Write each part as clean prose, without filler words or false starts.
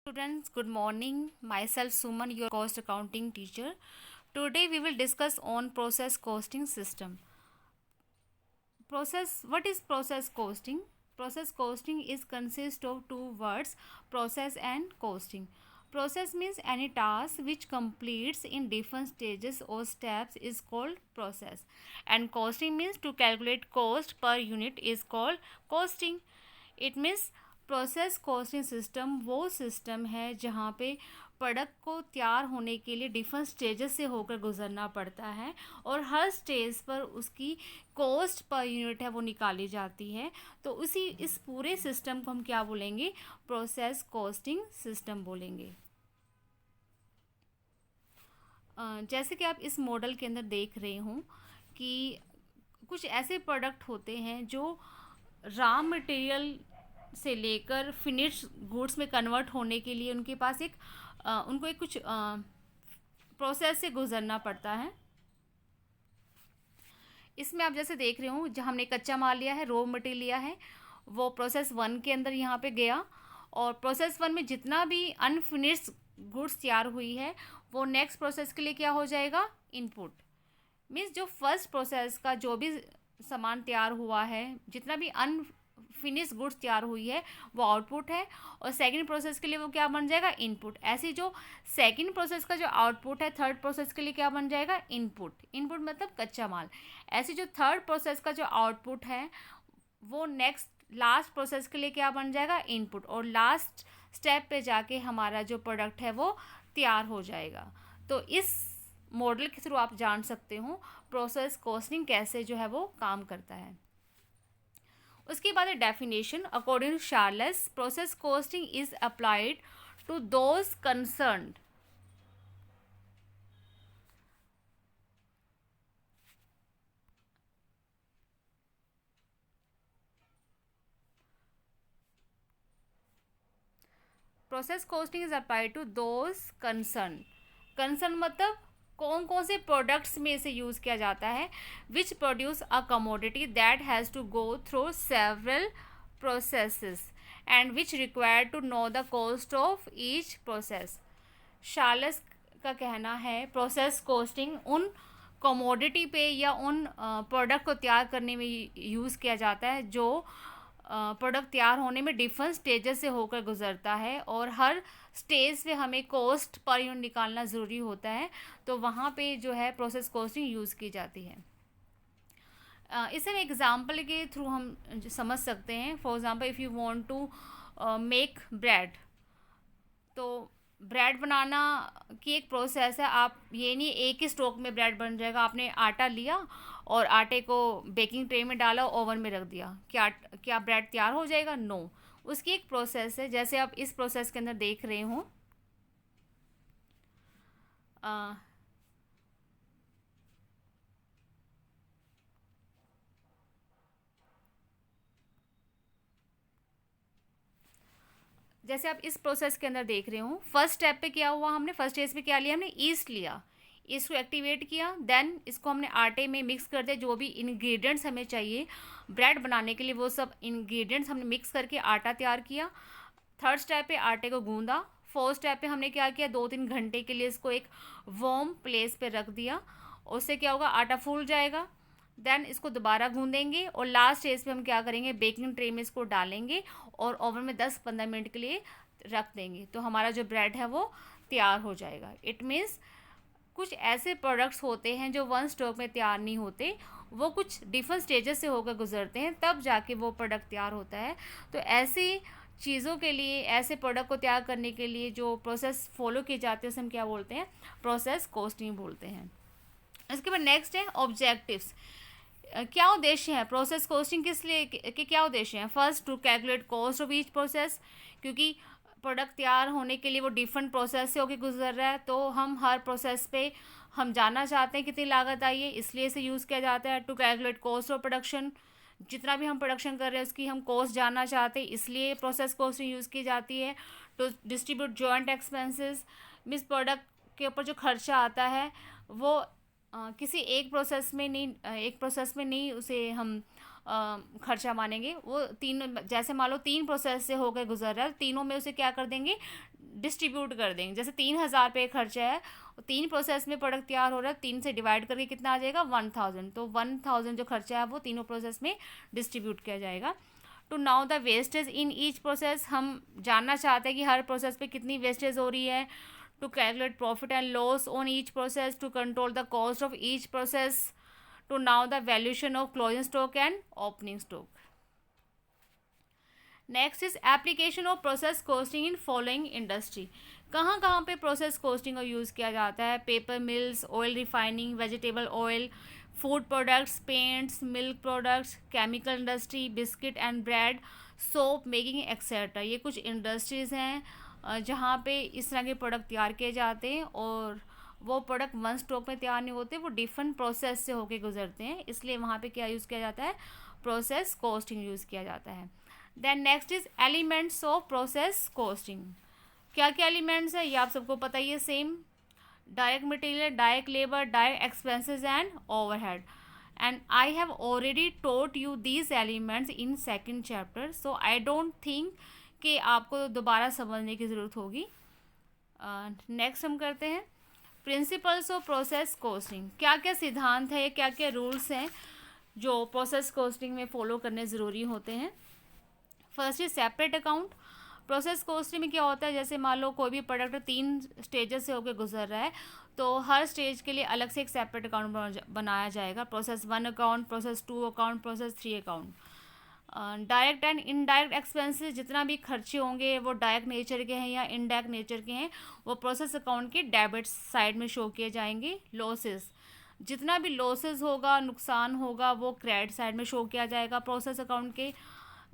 Students, good morning. Myself Suman, your cost accounting teacher. Today we will discuss on process costing system. What is process costing? Process costing is consist of two words, process and costing. Process means any task which completes in different stages or steps is called process, and costing means to calculate cost per unit is called costing. It means process costing system वो system है जहाँ पे product को तैयार होने के लिए different stages से होकर गुजरना पड़ता है और हर स्टेज पर उसकी कॉस्ट पर यूनिट है वो निकाली जाती है। तो इस पूरे सिस्टम को हम क्या बोलेंगे? प्रोसेस कॉस्टिंग सिस्टम बोलेंगे। जैसे कि आप इस मॉडल के अंदर देख रहे हो कि कुछ ऐसे प्रोडक्ट होते हैं जो रॉ मटेरियल से लेकर फिनिश गुड्स में कन्वर्ट होने के लिए उनके पास उनको एक कुछ प्रोसेस से गुजरना पड़ता है। इसमें आप जैसे देख रहे हो, जहाँ हमने कच्चा माल लिया है, रॉ मटेरियल लिया है, वो प्रोसेस 1 के अंदर यहाँ पे गया और प्रोसेस 1 में जितना भी अनफिनिश्ड गुड्स तैयार हुई है वो नेक्स्ट प्रोसेस के लिए क्या हो जाएगा? इनपुट। मीन्स जो फर्स्ट प्रोसेस का जो भी सामान तैयार हुआ है, जितना भी फिनिश गुड्स तैयार हुई है वो आउटपुट है और सेकंड प्रोसेस के लिए वो क्या बन जाएगा? इनपुट। ऐसी जो सेकंड प्रोसेस का जो आउटपुट है थर्ड प्रोसेस के लिए क्या बन जाएगा? इनपुट। इनपुट मतलब कच्चा माल। ऐसी जो थर्ड प्रोसेस का जो आउटपुट है वो नेक्स्ट लास्ट प्रोसेस के लिए क्या बन जाएगा? इनपुट। और लास्ट स्टेप पे जाके हमारा जो प्रोडक्ट है वो तैयार हो जाएगा। तो इस मॉडल के थ्रू आप जान सकते हो प्रोसेस कॉस्टिंग कैसे जो है वो काम करता है। उसके बाद definition, according to Charles, process costing is applied to those concerned process costing is applied to those concern मतलब कौन कौन से प्रोडक्ट्स में इसे यूज़ किया जाता है, which produce a commodity that has to go through several processes and which require to know the cost of each process. Charles का कहना है प्रोसेस कॉस्टिंग उन कमोडिटी पे या उन प्रोडक्ट को तैयार करने में यूज़ किया जाता है जो प्रोडक्ट तैयार होने में डिफरेंट स्टेजेस से होकर गुजरता है और हर स्टेज पे हमें कॉस्ट पर यूनिट निकालना ज़रूरी होता है। तो वहाँ पे जो है प्रोसेस कॉस्टिंग यूज़ की जाती है। इसे हम एग्जांपल के थ्रू हम समझ सकते हैं। For example, if you want to make bread, तो ब्रेड बनाना की एक प्रोसेस है। आप ये नहीं एक ही स्ट्रोक में ब्रेड बन जाएगा। आपने आटा लिया और आटे को बेकिंग ट्रे में डाला, ओवन में रख दिया, क्या ब्रेड तैयार हो जाएगा? नो। उसकी एक प्रोसेस है। जैसे आप इस प्रोसेस के अंदर देख रहे हो, जैसे आप इस प्रोसेस के अंदर देख रहे हो, फर्स्ट स्टेप पे क्या हुआ? हमने फर्स्ट स्टेज पे क्या लिया? हमने ईस्ट लिया, इसको एक्टिवेट किया, देन इसको हमने आटे में मिक्स कर दिया। जो भी इंग्रेडिएंट्स हमें चाहिए ब्रेड बनाने के लिए वो सब इंग्रेडिएंट्स हमने मिक्स करके आटा तैयार किया। थर्ड स्टेप पे आटे को गूंदा। फोर्थ स्टेप पे हमने क्या किया? 2-3 घंटे के लिए इसको एक वार्म प्लेस पे रख दिया। उससे क्या होगा? आटा फूल जाएगा। देन इसको दोबारा गूंदेंगे और लास्ट स्टेज पे हम क्या करेंगे? बेकिंग ट्रे में इसको डालेंगे और ओवन में 10-15 मिनट के लिए रख देंगे। तो हमारा जो ब्रेड है वो तैयार हो जाएगा। इट मीन्स कुछ ऐसे प्रोडक्ट्स होते हैं जो वन स्ट्रोक में तैयार नहीं होते, वो कुछ डिफरेंट स्टेजेस से होकर गुजरते हैं, तब जाके वो प्रोडक्ट तैयार होता है। तो ऐसी चीज़ों के लिए, ऐसे प्रोडक्ट को तैयार करने के लिए जो प्रोसेस फॉलो किए जाते हैं उसे हम क्या बोलते हैं? प्रोसेस कॉस्टिंग बोलते हैं। इसके बाद नेक्स्ट है ऑब्जेक्टिव्स। क्या उद्देश्य है प्रोसेस कॉस्टिंग? किस लिए के क्या उद्देश्य है? First, to calculate cost of each process, क्योंकि प्रोडक्ट तैयार होने के लिए वो डिफरेंट प्रोसेस से होकर गुजर रहा है, तो हम हर प्रोसेस पे हम जानना चाहते हैं कितनी लागत आई है, इसलिए इसे यूज़ किया जाता है। To calculate cost of production, जितना भी हम प्रोडक्शन कर रहे हैं उसकी हम कॉस्ट जानना चाहते हैं, इसलिए प्रोसेस कॉस्टिंग यूज़ की जाती है। To distribute joint expenses, means product के ऊपर जो खर्चा आता है वो किसी एक प्रोसेस में नहीं उसे हम खर्चा मानेंगे, वो तीन, जैसे मान लो 3 प्रोसेस से होकर गुजर रहा है, तीनों में उसे क्या कर देंगे, डिस्ट्रीब्यूट कर देंगे। जैसे 3,000 रुपये खर्चा है, 3 प्रोसेस में प्रोडक्ट तैयार हो रहा है, 3 से डिवाइड करके कितना आ जाएगा, 1,000। तो 1,000 जो खर्चा है वो तीनों प्रोसेस में डिस्ट्रीब्यूट किया जाएगा। To know the wastage in each process, हम जानना चाहते हैं कि हर प्रोसेस पे कितनी वेस्टेज हो रही है। To calculate profit and loss on each process, to control the cost of each process, to know the valuation of closing stock and opening stock. Next is application of process costing in following industry. कहाँ कहाँ पे process costing का use किया जाता है? Paper mills, oil refining, vegetable oil, food products, paints, milk products, chemical industry, biscuit and bread, soap making etcetera. ये कुछ industries हैं जहाँ पे इस तरह के प्रोडक्ट तैयार किए जाते हैं, और वो प्रोडक्ट वन स्टॉक में तैयार नहीं होते, वो डिफरेंट प्रोसेस से होके गुजरते हैं, इसलिए वहाँ पे क्या यूज़ किया जाता है, प्रोसेस कॉस्टिंग यूज़ किया जाता है। Then next is elements of process costing. क्या क्या एलिमेंट्स है ये आप सबको पता ही है, same, direct material, direct labour, direct expenses and overhead. And I have already taught you these elements in second chapter, so I don't think कि आपको दोबारा समझने की ज़रूरत होगी। नेक्स्ट हम करते हैं प्रिंसिपल्स ऑफ प्रोसेस कॉस्टिंग। क्या क्या सिद्धांत है, क्या क्या रूल्स हैं जो प्रोसेस कॉस्टिंग में फॉलो करने ज़रूरी होते हैं। First is separate account. Process costing में क्या होता है, जैसे मान लो कोई भी प्रोडक्ट 3 स्टेजेस से होकर गुजर रहा है, तो हर स्टेज के लिए अलग से एक सेपरेट अकाउंट बनाया जाएगा। Process 1 account, process 2 account, process 3 account. Direct and indirect expenses, जितना भी खर्चे होंगे वो डायरेक्ट नेचर के हैं या इनडायरेक्ट नेचर के हैं, वो प्रोसेस अकाउंट के डेबिट साइड में शो किए जाएंगे। लॉसेस, जितना भी लॉसेस होगा, नुकसान होगा, वो क्रेडिट साइड में शो किया जाएगा प्रोसेस अकाउंट के।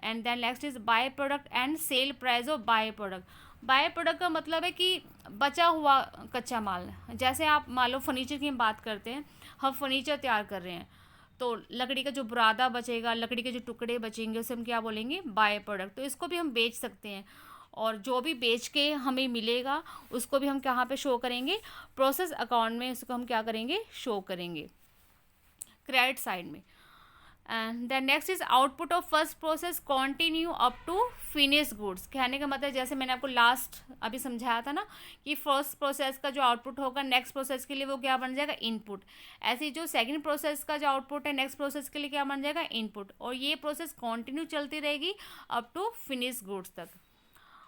And then next is by product and sale price of by product. By product का मतलब है कि बचा हुआ कच्चा माल। जैसे आप मान लो फर्नीचर की हम बात करते हैं, हम फर्नीचर तैयार कर रहे हैं, तो लकड़ी का जो बुरादा बचेगा, लकड़ी के जो टुकड़े बचेंगे, उसे हम क्या बोलेंगे, बाय प्रोडक्ट। तो इसको भी हम बेच सकते हैं, और जो भी बेच के हमें मिलेगा उसको भी हम कहाँ पे शो करेंगे, प्रोसेस अकाउंट में उसको हम क्या करेंगे, शो करेंगे क्रेडिट साइड में। And then next is output of first process continue up to finish goods. कहने का मतलब जैसे मैंने आपको लास्ट अभी समझाया था ना कि फर्स्ट प्रोसेस का जो आउटपुट होगा नेक्स्ट प्रोसेस के लिए वो क्या बन जाएगा, इनपुट। ऐसे ही जो सेकंड प्रोसेस का जो आउटपुट है नेक्स्ट प्रोसेस के लिए क्या बन जाएगा, इनपुट। और ये प्रोसेस कंटिन्यू चलती रहेगी अप टू फिनिश गुड्स तक।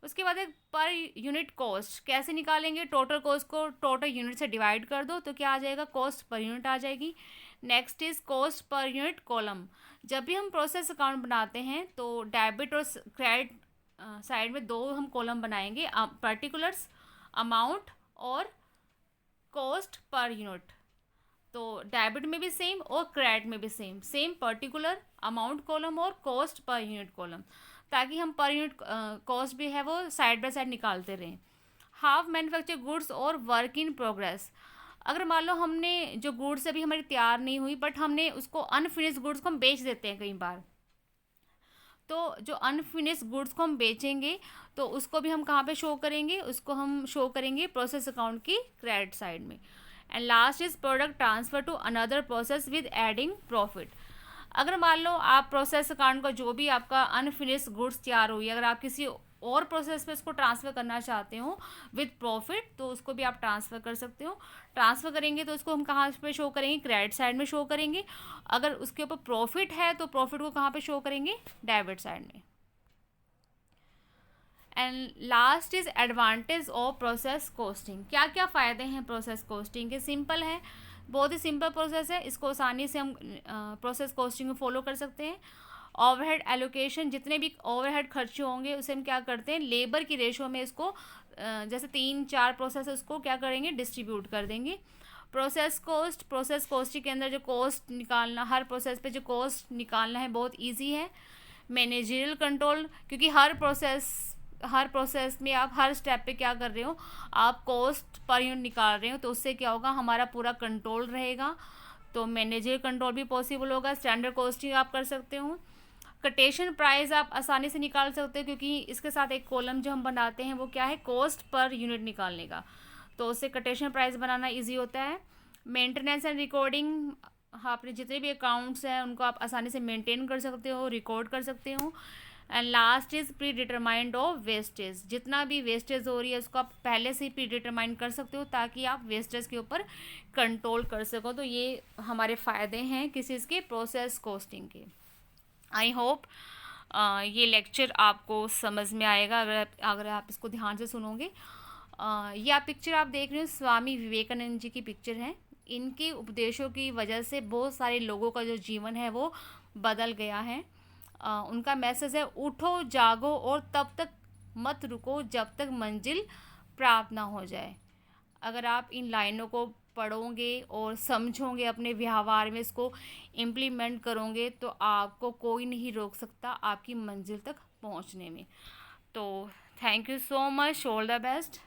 उसके बाद एक पर यूनिट कॉस्ट कैसे निकालेंगे, टोटल कॉस्ट को टोटल यूनिट से डिवाइड कर दो तो क्या आ जाएगा, कॉस्ट पर यूनिट आ जाएगी। Next is cost per unit column. जब भी हम प्रोसेस अकाउंट बनाते हैं तो डेबिट और क्रेडिट साइड में 2 हम कॉलम बनाएंगे, पर्टिकुलर्स, अमाउंट और कॉस्ट पर यूनिट। तो डेबिट में भी सेम और क्रेडिट में भी सेम पर्टिकुलर, अमाउंट कॉलम और कॉस्ट पर यूनिट कॉलम, ताकि हम पर यूनिट कॉस्ट भी है वो साइड बाय साइड निकालते रहें। हाफ मैन्युफैक्चर गुड्स और वर्क इन प्रोग्रेस। अगर मान लो हमने जो गुड्स अभी हमारी तैयार नहीं हुई बट हमने उसको अनफिनिश गुड्स को हम बेच देते हैं कई बार, तो जो अनफिनिश गुड्स को हम बेचेंगे तो उसको भी हम कहाँ पे शो करेंगे, उसको हम शो करेंगे प्रोसेस अकाउंट की क्रेडिट साइड में। And last is product transfer to another process with adding profit. अगर मान लो आप प्रोसेस अकाउंट का जो भी आपका अनफिनिश गुड्स तैयार हुई, अगर आप किसी और प्रोसेस पे इसको ट्रांसफ़र करना चाहते हो विद प्रॉफिट, तो उसको भी आप ट्रांसफ़र कर सकते हो। ट्रांसफ़र करेंगे तो उसको हम कहाँ पे शो करेंगे, क्रेडिट साइड में शो करेंगे। अगर उसके ऊपर प्रॉफिट है तो प्रॉफिट को कहाँ पे शो करेंगे, डेबिट साइड में। And last is advantage of process costing. क्या क्या फ़ायदे हैं प्रोसेस कॉस्टिंग के? सिंपल है, बहुत ही सिंपल प्रोसेस है, इसको आसानी से हम प्रोसेस कॉस्टिंग में फॉलो कर सकते हैं। ओवरहेड एलोकेशन, जितने भी ओवरहेड खर्चे होंगे उसे हम क्या करते हैं, लेबर की रेशो में इसको जैसे 3-4 प्रोसेस उसको क्या करेंगे, डिस्ट्रीब्यूट कर देंगे। प्रोसेस कॉस्ट, प्रोसेस कॉस्टिंग के अंदर जो कॉस्ट निकालना, हर प्रोसेस पे जो कॉस्ट निकालना है बहुत ईजी है। मैनेजरियल कंट्रोल, क्योंकि हर प्रोसेस में आप हर स्टेप पे क्या कर रहे हो, आप कॉस्ट पर यूनिट निकाल रहे हो, तो उससे क्या होगा, हमारा पूरा कंट्रोल रहेगा, तो मैनेजरियल कंट्रोल भी पॉसिबल होगा। स्टैंडर्ड कॉस्टिंग आप कर सकते हो। कोटेशन प्राइस आप आसानी से निकाल सकते हो, क्योंकि इसके साथ एक कॉलम जो हम बनाते हैं वो क्या है, कॉस्ट पर यूनिट निकालने का, तो उससे कोटेशन प्राइस बनाना इजी होता है। मेंटेनेंस एंड रिकॉर्डिंग, हाँ, अपने जितने भी अकाउंट्स हैं उनको आप आसानी से मेंटेन कर सकते हो, रिकॉर्ड कर सकते हो। And last is pre determined of wastage, जितना भी वेस्टेज हो रही है उसको आप पहले से ही प्री डिटरमाइन कर सकते हो ताकि आप वेस्टेज के ऊपर कंट्रोल कर सको। तो ये हमारे फ़ायदे हैं किसी इसके प्रोसेस कॉस्टिंग के। आई होप ये लेक्चर आपको समझ में आएगा अगर आप इसको ध्यान से सुनोगे। ये आप पिक्चर आप देख रहे हो स्वामी विवेकानंद जी की पिक्चर है। इनके उपदेशों की वजह से बहुत सारे लोगों का जो जीवन है वो बदल गया है। उनका मैसेज है, उठो जागो और तब तक मत रुको जब तक मंजिल प्राप्त ना हो जाए। अगर आप इन लाइनों को पढ़ोगे और समझोगे, अपने व्यवहार में इसको इम्प्लीमेंट करोगे, तो आपको कोई नहीं रोक सकता आपकी मंजिल तक पहुंचने में। तो thank you so much, all the best.